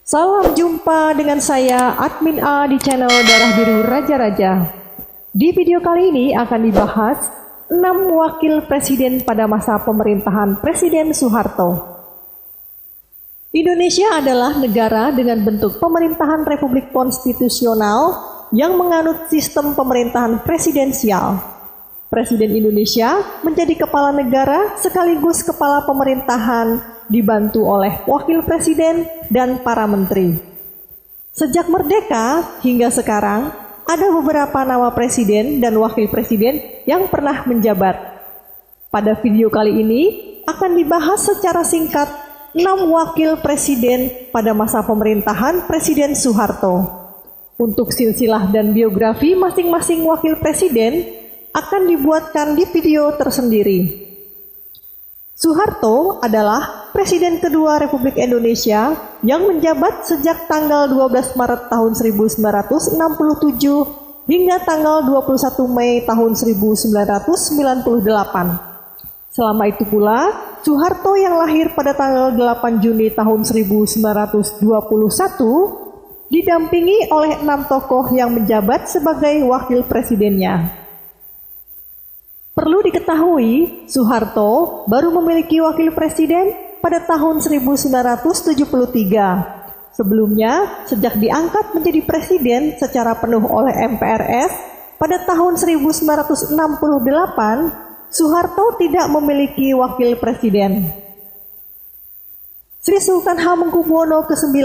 Salam jumpa dengan saya, Admin A di channel Darah Biru Raja-Raja. Di video kali ini akan dibahas 6 wakil presiden pada masa pemerintahan Presiden Soeharto. Indonesia adalah negara dengan bentuk pemerintahan republik konstitusional yang menganut sistem pemerintahan presidensial. Presiden Indonesia menjadi kepala negara sekaligus kepala pemerintahan dibantu oleh wakil presiden dan para menteri. Sejak merdeka hingga sekarang, ada beberapa nama presiden dan wakil presiden yang pernah menjabat. Pada video kali ini akan dibahas secara singkat 6 wakil presiden pada masa pemerintahan Presiden Soeharto. Untuk silsilah dan biografi masing-masing wakil presiden akan dibuatkan di video tersendiri. Soeharto adalah Presiden kedua Republik Indonesia yang menjabat sejak tanggal 12 Maret tahun 1967 hingga tanggal 21 Mei tahun 1998. Selama itu pula, Soeharto yang lahir pada tanggal 8 Juni tahun 1921 didampingi oleh 6 tokoh yang menjabat sebagai wakil presidennya. Perlu diketahui, Soeharto baru memiliki wakil presiden pada tahun 1973. Sebelumnya, sejak diangkat menjadi presiden secara penuh oleh MPRS pada tahun 1968, Soeharto tidak memiliki wakil presiden. Sri Sultan Hamengkubuwono ke-9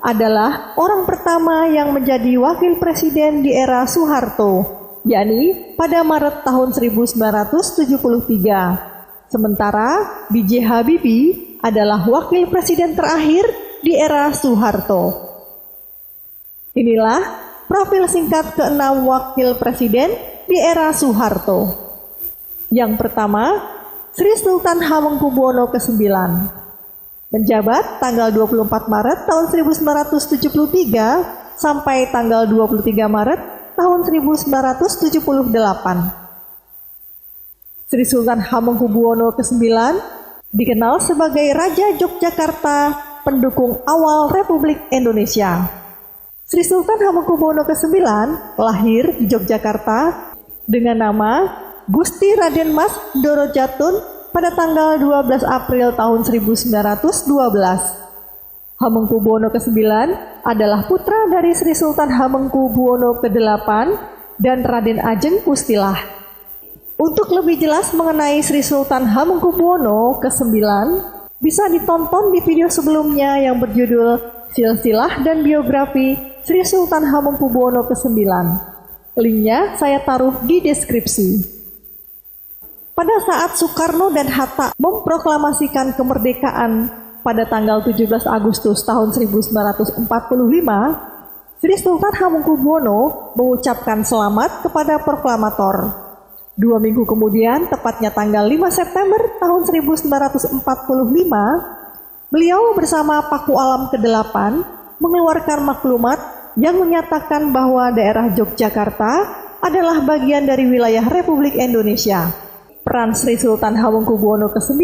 adalah orang pertama yang menjadi wakil presiden di era Soeharto, yakni pada Maret tahun 1973. Sementara B.J. Habibie adalah wakil presiden terakhir di era Soeharto. Inilah profil singkat ke-6 wakil presiden di era Soeharto. Yang pertama, Sri Sultan Hamengkubuwono ke-9. Menjabat tanggal 24 Maret tahun 1973 sampai tanggal 23 Maret tahun 1978. Sri Sultan Hamengkubuwono ke-9 dikenal sebagai Raja Yogyakarta, pendukung awal Republik Indonesia. Sri Sultan Hamengkubuwono ke-9 lahir di Yogyakarta dengan nama Gusti Raden Mas Dorojatun pada tanggal 12 April tahun 1912. Hamengkubuwono ke-9 adalah putra dari Sri Sultan Hamengkubuwono ke-8 dan Raden Ajeng Kustilah. Untuk lebih jelas mengenai Sri Sultan Hamengkubuwono ke-9, bisa ditonton di video sebelumnya yang berjudul Silsilah dan Biografi Sri Sultan Hamengkubuwono ke-9. Linknya saya taruh di deskripsi. Pada saat Soekarno dan Hatta memproklamasikan kemerdekaan pada tanggal 17 Agustus tahun 1945, Sri Sultan Hamengkubuwono mengucapkan selamat kepada proklamator. 2 minggu kemudian, tepatnya tanggal 5 September tahun 1945, beliau bersama Paku Alam ke-8 mengeluarkan maklumat yang menyatakan bahwa daerah Yogyakarta adalah bagian dari wilayah Republik Indonesia. Peran Sri Sultan Hamengkubuwono ke-9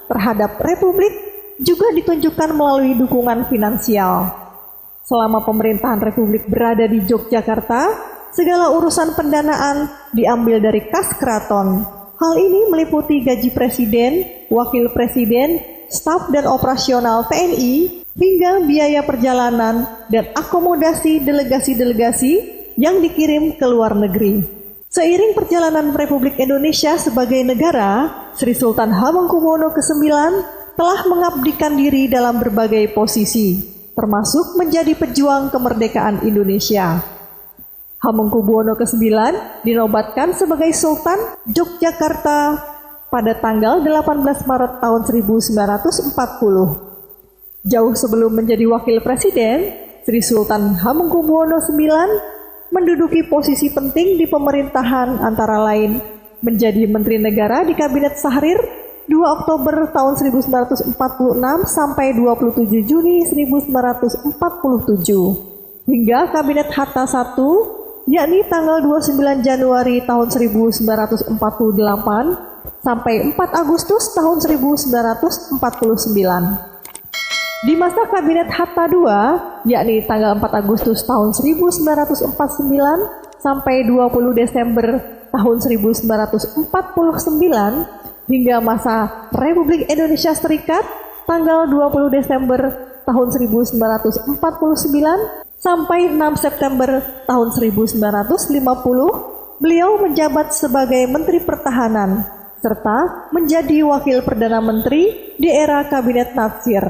terhadap Republik juga ditunjukkan melalui dukungan finansial. Selama pemerintahan Republik berada di Yogyakarta, segala urusan pendanaan diambil dari kas keraton. Hal ini meliputi gaji presiden, wakil presiden, staf dan operasional TNI, hingga biaya perjalanan dan akomodasi delegasi-delegasi yang dikirim ke luar negeri. Seiring perjalanan Republik Indonesia sebagai negara, Sri Sultan Hamengkubuwono ke-9 telah mengabdikan diri dalam berbagai posisi, termasuk menjadi pejuang kemerdekaan Indonesia. Hamengkubuwono ke-9 dinobatkan sebagai Sultan Yogyakarta pada tanggal 18 Maret tahun 1940. Jauh sebelum menjadi wakil presiden, Sri Sultan Hamengkubuwono IX menduduki posisi penting di pemerintahan, antara lain menjadi Menteri Negara di Kabinet Syahrir 2 Oktober tahun 1946 sampai 27 Juni 1947 hingga Kabinet Hatta I, yakni tanggal 29 Januari tahun 1948 sampai 4 Agustus tahun 1949. Di masa Kabinet Hatta II, yakni tanggal 4 Agustus tahun 1949 sampai 20 Desember tahun 1949 hingga masa Republik Indonesia Serikat tanggal 20 Desember tahun 1949 sampai 6 September tahun 1950, beliau menjabat sebagai Menteri Pertahanan serta menjadi Wakil Perdana Menteri di era Kabinet Natsir,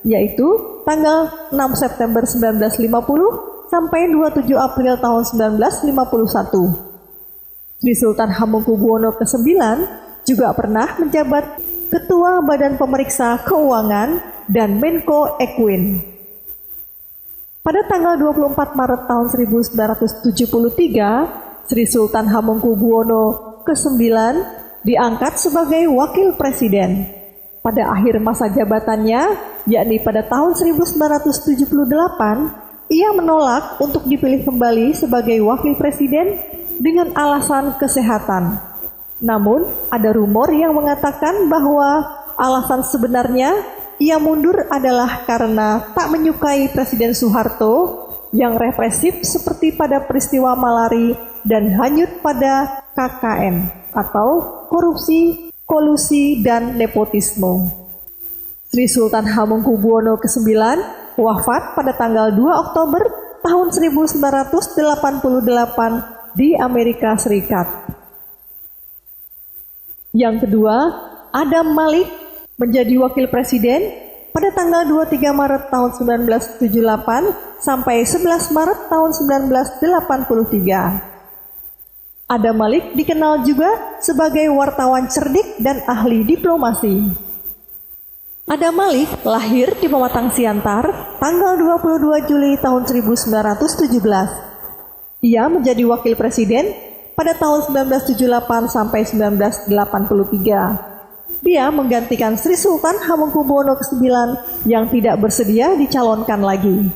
yaitu tanggal 6 September 1950 sampai 27 April tahun 1951. Sri Sultan Hamengkubuwono ke-9 juga pernah menjabat Ketua Badan Pemeriksa Keuangan dan Menko Equin. Pada tanggal 24 Maret tahun 1973, Sri Sultan Hamengkubuwono ke-9 diangkat sebagai Wakil Presiden. Pada akhir masa jabatannya, yakni pada tahun 1978, ia menolak untuk dipilih kembali sebagai Wakil Presiden dengan alasan kesehatan. Namun, ada rumor yang mengatakan bahwa alasan sebenarnya ia mundur adalah karena tak menyukai Presiden Soeharto yang represif seperti pada peristiwa Malari dan hanyut pada KKN atau korupsi, kolusi, dan nepotisme. Sri Sultan Hamengkubuwono ke-9 wafat pada tanggal 2 Oktober tahun 1988 di Amerika Serikat. Yang kedua, Adam Malik menjadi Wakil Presiden pada tanggal 23 Maret tahun 1978 sampai 11 Maret tahun 1983. Adam Malik dikenal juga sebagai wartawan cerdik dan ahli diplomasi. Adam Malik lahir di Pematang Siantar tanggal 22 Juli tahun 1917. Ia menjadi Wakil Presiden pada tahun 1978 sampai 1983. Dia menggantikan Sri Sultan Hamengkubuwono ke-9 yang tidak bersedia dicalonkan lagi.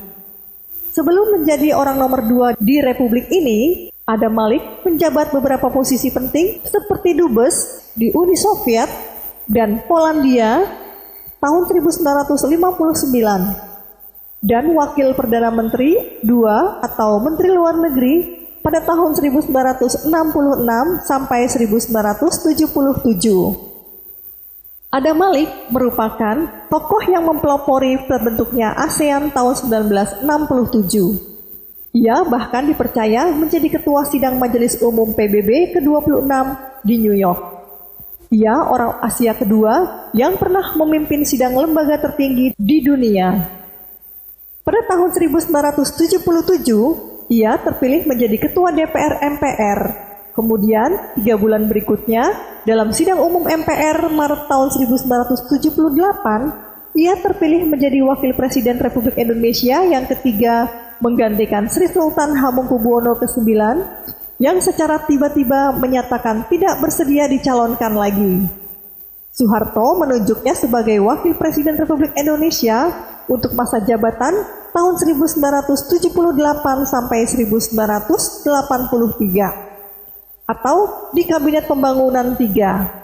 Sebelum menjadi orang nomor 2 di Republik ini, Adam Malik menjabat beberapa posisi penting seperti Dubes di Uni Soviet dan Polandia tahun 1959 dan Wakil Perdana Menteri 2 atau Menteri Luar Negeri pada tahun 1966 sampai 1977. Adam Malik merupakan tokoh yang mempelopori terbentuknya ASEAN tahun 1967. Ia bahkan dipercaya menjadi Ketua Sidang Majelis Umum PBB ke-26 di New York. Ia orang Asia kedua yang pernah memimpin sidang lembaga tertinggi di dunia. Pada tahun 1977, ia terpilih menjadi Ketua DPR MPR. Kemudian, 3 bulan berikutnya, dalam sidang umum MPR Maret tahun 1978, ia terpilih menjadi Wakil Presiden Republik Indonesia yang ketiga menggantikan Sri Sultan Hamengkubuwono ke-9 yang secara tiba-tiba menyatakan tidak bersedia dicalonkan lagi. Soeharto menunjuknya sebagai Wakil Presiden Republik Indonesia untuk masa jabatan tahun 1978 sampai 1983 atau di Kabinet Pembangunan 3.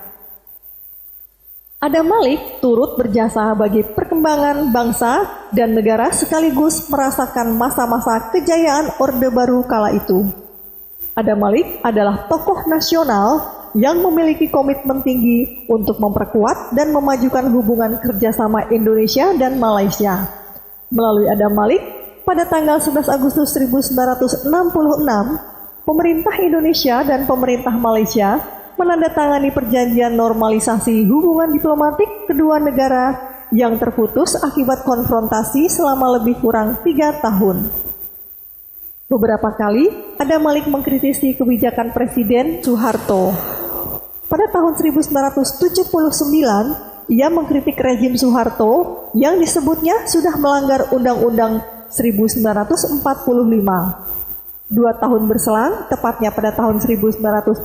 Adam Malik turut berjasa bagi perkembangan bangsa dan negara sekaligus merasakan masa-masa kejayaan Orde Baru kala itu. Adam Malik adalah tokoh nasional yang memiliki komitmen tinggi untuk memperkuat dan memajukan hubungan kerjasama Indonesia dan Malaysia. Melalui Adam Malik, pada tanggal 11 Agustus 1966, pemerintah Indonesia dan pemerintah Malaysia menandatangani perjanjian normalisasi hubungan diplomatik kedua negara yang terputus akibat konfrontasi selama lebih kurang 3 tahun. Beberapa kali, Adam Malik mengkritisi kebijakan Presiden Soeharto. Pada tahun 1979, ia mengkritik rezim Soeharto yang disebutnya sudah melanggar Undang-Undang 1945. 2 tahun berselang, tepatnya pada tahun 1981,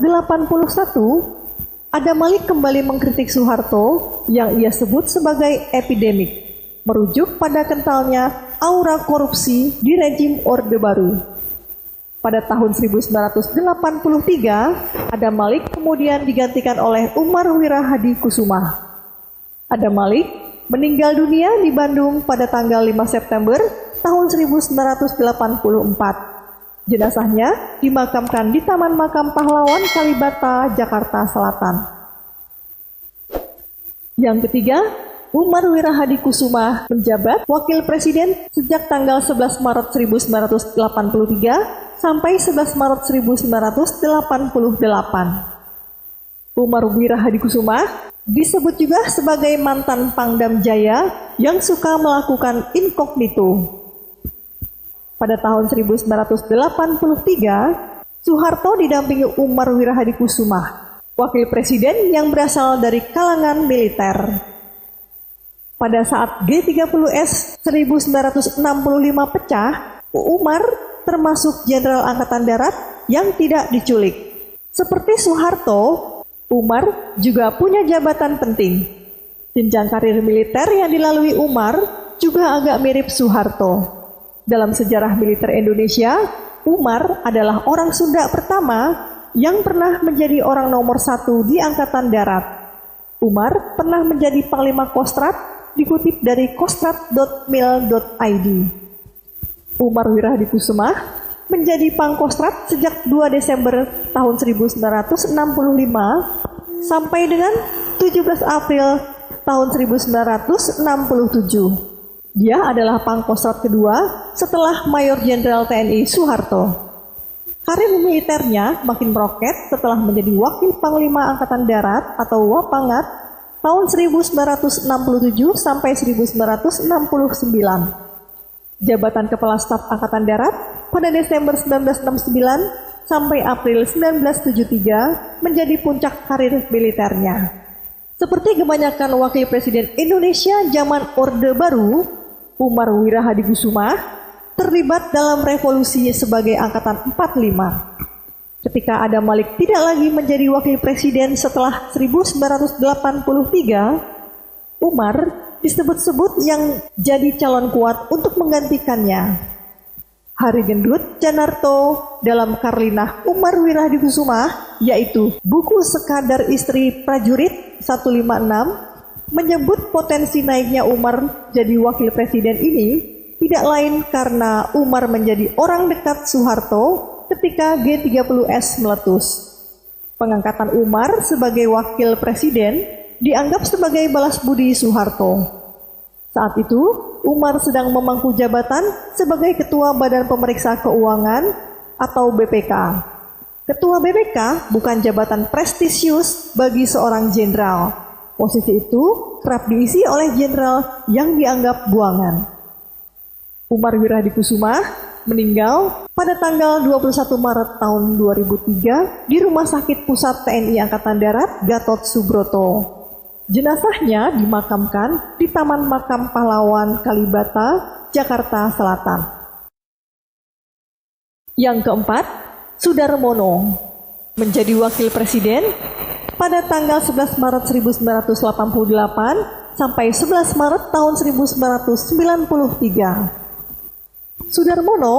Adam Malik kembali mengkritik Soeharto yang ia sebut sebagai epidemik, merujuk pada kentalnya aura korupsi di rejim Orde Baru. Pada tahun 1983, Adam Malik kemudian digantikan oleh Umar Wirahadi Kusuma. Adam Malik meninggal dunia di Bandung pada tanggal 5 September tahun 1984. Jenazahnya dimakamkan di Taman Makam Pahlawan Kalibata, Jakarta Selatan. Yang ketiga, Umar Wirahadikusuma menjabat Wakil Presiden sejak tanggal 11 Maret 1983 sampai 11 Maret 1988. Umar Wirahadikusuma disebut juga sebagai mantan Pangdam Jaya yang suka melakukan inkognito. Pada tahun 1983, Soeharto didampingi Umar Wirahadikusuma, wakil presiden yang berasal dari kalangan militer. Pada saat G30S 1965 pecah, Umar termasuk Jenderal Angkatan Darat yang tidak diculik. Seperti Soeharto, Umar juga punya jabatan penting. Jenjang karir militer yang dilalui Umar juga agak mirip Soeharto. Dalam sejarah militer Indonesia, Umar adalah orang Sunda pertama yang pernah menjadi orang nomor 1 di Angkatan Darat. Umar pernah menjadi Panglima Kostrad, dikutip dari kostrad.mil.id. Umar Wirahadikusuma menjadi Pangkostrat sejak 2 Desember tahun 1965 sampai dengan 17 April tahun 1967. Dia adalah Pangkostrat kedua setelah Mayor Jenderal TNI Soeharto. Karir militernya makin meroket setelah menjadi Wakil Panglima Angkatan Darat atau Wapangat tahun 1967 sampai 1969. Jabatan Kepala Staf Angkatan Darat pada Desember 1969 sampai April 1973 menjadi puncak karir militernya. Seperti kebanyakan wakil presiden Indonesia zaman Orde Baru, Umar Wirahadikusuma terlibat dalam revolusi sebagai Angkatan 45. Ketika Adam Malik tidak lagi menjadi wakil presiden setelah 1983, Umar disebut-sebut yang jadi calon kuat untuk menggantikannya. Hari Gendut Janarto dalam Karlinah Umar Wirahadikusuma, yaitu buku Sekadar Istri Prajurit 156, menyebut potensi naiknya Umar jadi wakil presiden ini tidak lain karena Umar menjadi orang dekat Soeharto ketika G30S meletus. Pengangkatan Umar sebagai wakil presiden dianggap sebagai balas budi Soeharto. Saat itu, Umar sedang memangku jabatan sebagai Ketua Badan Pemeriksa Keuangan atau BPK. Ketua BPK bukan jabatan prestisius bagi seorang jenderal. Posisi itu kerap diisi oleh jenderal yang dianggap buangan. Umar Wirahadikusuma meninggal pada tanggal 21 Maret tahun 2003 di Rumah Sakit Pusat TNI Angkatan Darat Gatot Subroto. Jenazahnya dimakamkan di Taman Makam Pahlawan Kalibata, Jakarta Selatan. Yang keempat, Sudarmono menjadi wakil presiden pada tanggal 11 Maret 1988 sampai 11 Maret tahun 1993. Sudarmono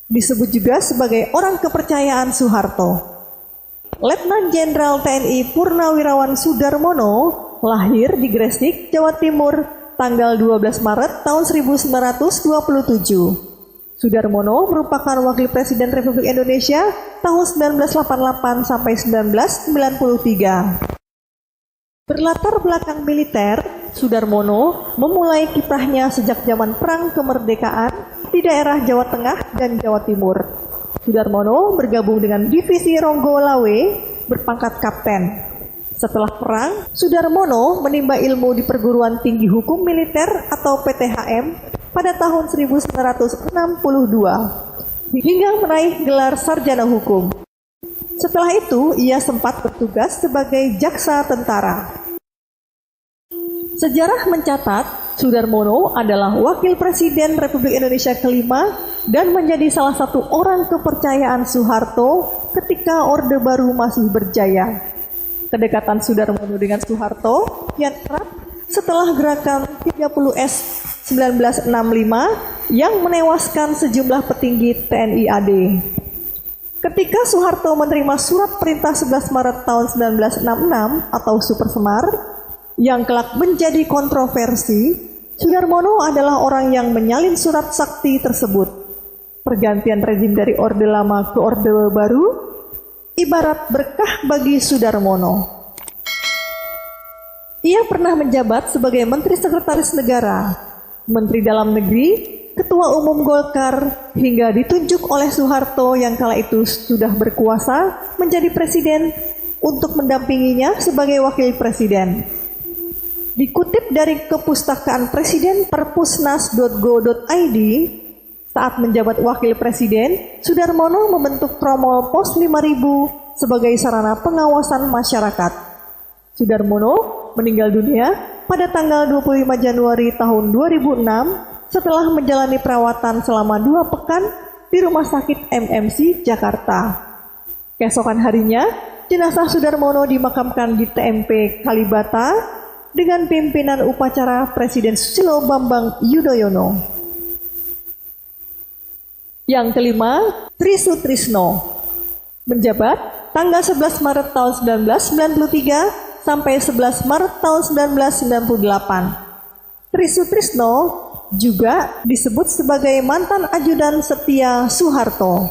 disebut juga sebagai orang kepercayaan Soeharto. Letnan Jenderal TNI Purnawirawan Sudarmono lahir di Gresik, Jawa Timur, tanggal 12 Maret tahun 1927. Sudarmono merupakan Wakil Presiden Republik Indonesia tahun 1988 sampai 1993. Berlatar belakang militer, Sudarmono memulai kiprahnya sejak zaman Perang Kemerdekaan di daerah Jawa Tengah dan Jawa Timur. Sudarmono bergabung dengan Divisi Ronggolawe berpangkat kapten. Setelah perang, Sudarmono menimba ilmu di Perguruan Tinggi Hukum Militer atau PTHM pada tahun 1962 hingga meraih gelar sarjana hukum. Setelah itu, ia sempat bertugas sebagai jaksa tentara. Sejarah mencatat, Sudarmono adalah Wakil Presiden Republik Indonesia kelima dan menjadi salah satu orang kepercayaan Soeharto ketika Orde Baru masih berjaya. Kedekatan Sudarmono dengan Soeharto kian erat setelah gerakan 30S 1965 yang menewaskan sejumlah petinggi TNI AD. Ketika Soeharto menerima surat perintah 11 Maret tahun 1966 atau Super Semar, yang kelak menjadi kontroversi, Sudarmono adalah orang yang menyalin surat sakti tersebut. Pergantian rezim dari Orde Lama ke Orde Baru ibarat berkah bagi Sudarmono. Ia pernah menjabat sebagai Menteri Sekretaris Negara, Menteri Dalam Negeri, Ketua Umum Golkar, hingga ditunjuk oleh Soeharto yang kala itu sudah berkuasa menjadi presiden untuk mendampinginya sebagai wakil presiden. Dikutip dari kepustakaan presiden perpusnas.go.id, saat menjabat wakil presiden, Sudarmono membentuk Promol Pos 5000 sebagai sarana pengawasan masyarakat. Sudarmono meninggal dunia pada tanggal 25 Januari tahun 2006 setelah menjalani perawatan selama 2 pekan di Rumah Sakit MMC Jakarta. Keesokan harinya, jenazah Sudarmono dimakamkan di TMP Kalibata dengan pimpinan upacara Presiden Susilo Bambang Yudhoyono. Yang kelima, Tri Sutrisno menjabat tanggal 11 Maret tahun 1993 sampai 11 Maret tahun 1998. Tri Sutrisno juga disebut sebagai mantan ajudan setia Soeharto.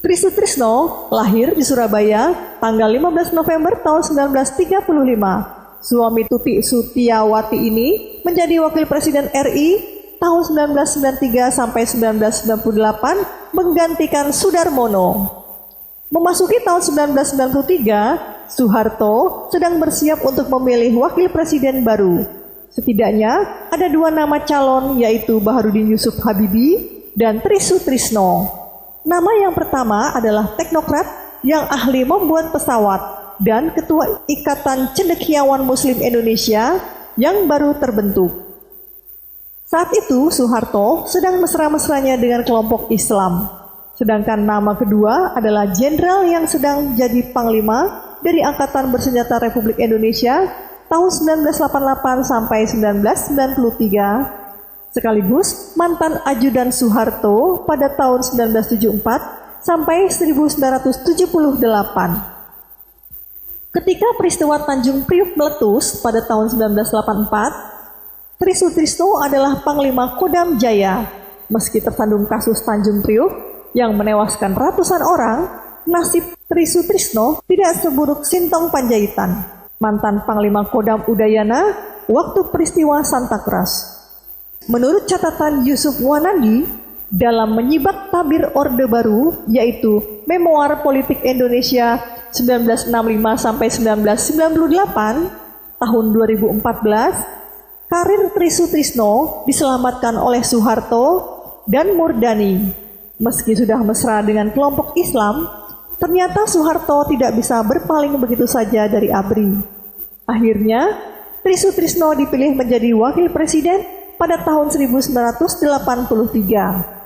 Tri Sutrisno lahir di Surabaya tanggal 15 November tahun 1935. Suami Tuti Sutiawati ini menjadi wakil presiden RI tahun 1993 sampai 1998 menggantikan Sudarmono. Memasuki tahun 1993, Soeharto sedang bersiap untuk memilih wakil presiden baru. Setidaknya ada 2 nama calon, yaitu Baharudin Yusuf Habibie dan Tri Sutrisno. Nama yang pertama adalah teknokrat yang ahli membuat pesawat dan Ketua Ikatan Cendekiawan Muslim Indonesia yang baru terbentuk. Saat itu Soeharto sedang mesra-mesranya dengan kelompok Islam. Sedangkan nama kedua adalah jenderal yang sedang jadi panglima dari Angkatan Bersenjata Republik Indonesia tahun 1988 sampai 1993, sekaligus mantan ajudan Soeharto pada tahun 1974 sampai 1978. Ketika peristiwa Tanjung Priuk meletus pada tahun 1984, Tri Sutrisno adalah Panglima Kodam Jaya. Meski tersandung kasus Tanjung Priuk yang menewaskan ratusan orang, nasib Tri Sutrisno tidak seburuk Sintong Panjaitan, mantan Panglima Kodam Udayana waktu peristiwa Santakras. Menurut catatan Yusuf Wanandi, dalam menyibak tabir Orde Baru, yaitu Memoir Politik Indonesia 1965 sampai 1998, tahun 2014, karir Tri Sutrisno diselamatkan oleh Soeharto dan Murdani. Meski sudah mesra dengan kelompok Islam, ternyata Soeharto tidak bisa berpaling begitu saja dari ABRI. Akhirnya, Tri Sutrisno dipilih menjadi wakil presiden pada tahun 1983.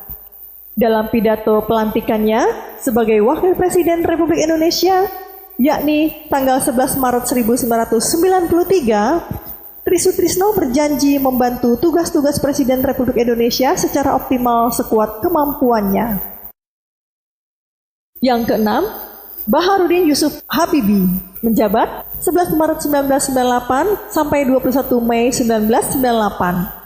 Dalam pidato pelantikannya sebagai Wakil Presiden Republik Indonesia, yakni tanggal 11 Maret 1993, Tri Sutrisno berjanji membantu tugas-tugas Presiden Republik Indonesia secara optimal sekuat kemampuannya. Yang keenam, Baharudin Yusuf Habibie menjabat 11 Maret 1998 sampai 21 Mei 1998.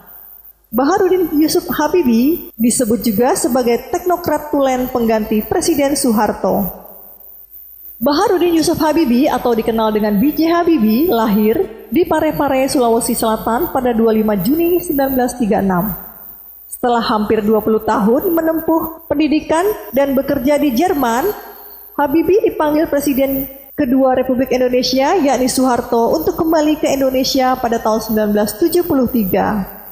Baharudin Yusuf Habibie disebut juga sebagai teknokrat tulen pengganti Presiden Soeharto. Baharudin Yusuf Habibie atau dikenal dengan B.J. Habibie lahir di Parepare, Sulawesi Selatan pada 25 Juni 1936. Setelah hampir 20 tahun menempuh pendidikan dan bekerja di Jerman, Habibie dipanggil Presiden kedua Republik Indonesia yakni Soeharto untuk kembali ke Indonesia pada tahun 1973.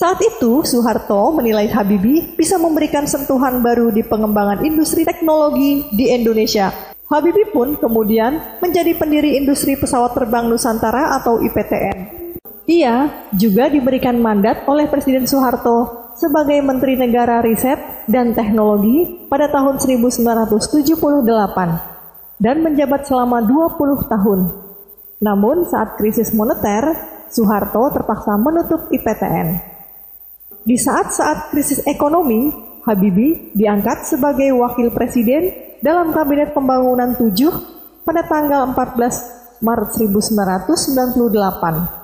Saat itu, Soeharto menilai Habibie bisa memberikan sentuhan baru di pengembangan industri teknologi di Indonesia. Habibie pun kemudian menjadi pendiri industri pesawat terbang Nusantara atau IPTN. Ia juga diberikan mandat oleh Presiden Soeharto sebagai Menteri Negara Riset dan Teknologi pada tahun 1978 dan menjabat selama 20 tahun. Namun saat krisis moneter, Soeharto terpaksa menutup IPTN. Di saat-saat krisis ekonomi, Habibie diangkat sebagai wakil presiden dalam Kabinet Pembangunan 7 pada tanggal 14 Maret 1998.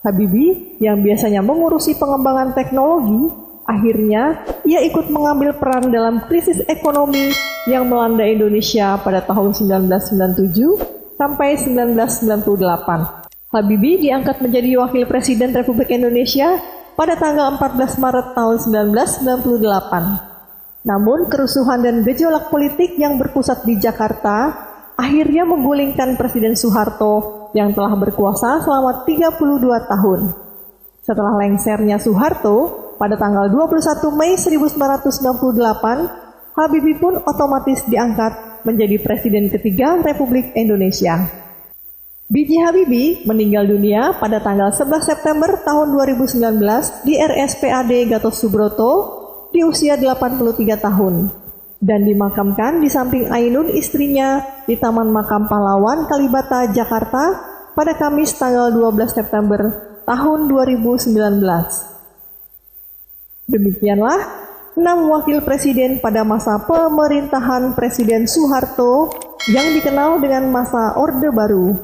Habibie yang biasanya mengurusi pengembangan teknologi, akhirnya ia ikut mengambil peran dalam krisis ekonomi yang melanda Indonesia pada tahun 1997 sampai 1998. Habibie diangkat menjadi Wakil Presiden Republik Indonesia pada tanggal 14 Maret tahun 1998. Namun, kerusuhan dan gejolak politik yang berpusat di Jakarta akhirnya menggulingkan Presiden Soeharto yang telah berkuasa selama 32 tahun. Setelah lengsernya Soeharto, pada tanggal 21 Mei 1998, Habibie pun otomatis diangkat menjadi Presiden ketiga Republik Indonesia. B.J. Habibie meninggal dunia pada tanggal 11 September tahun 2019 di RSPAD Gatot Subroto di usia 83 tahun dan dimakamkan di samping Ainun istrinya di Taman Makam Pahlawan Kalibata, Jakarta pada Kamis tanggal 12 September tahun 2019. Demikianlah 6 wakil presiden pada masa pemerintahan Presiden Soeharto yang dikenal dengan masa Orde Baru.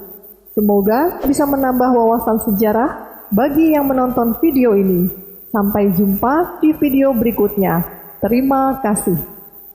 Semoga bisa menambah wawasan sejarah bagi yang menonton video ini. Sampai jumpa di video berikutnya. Terima kasih.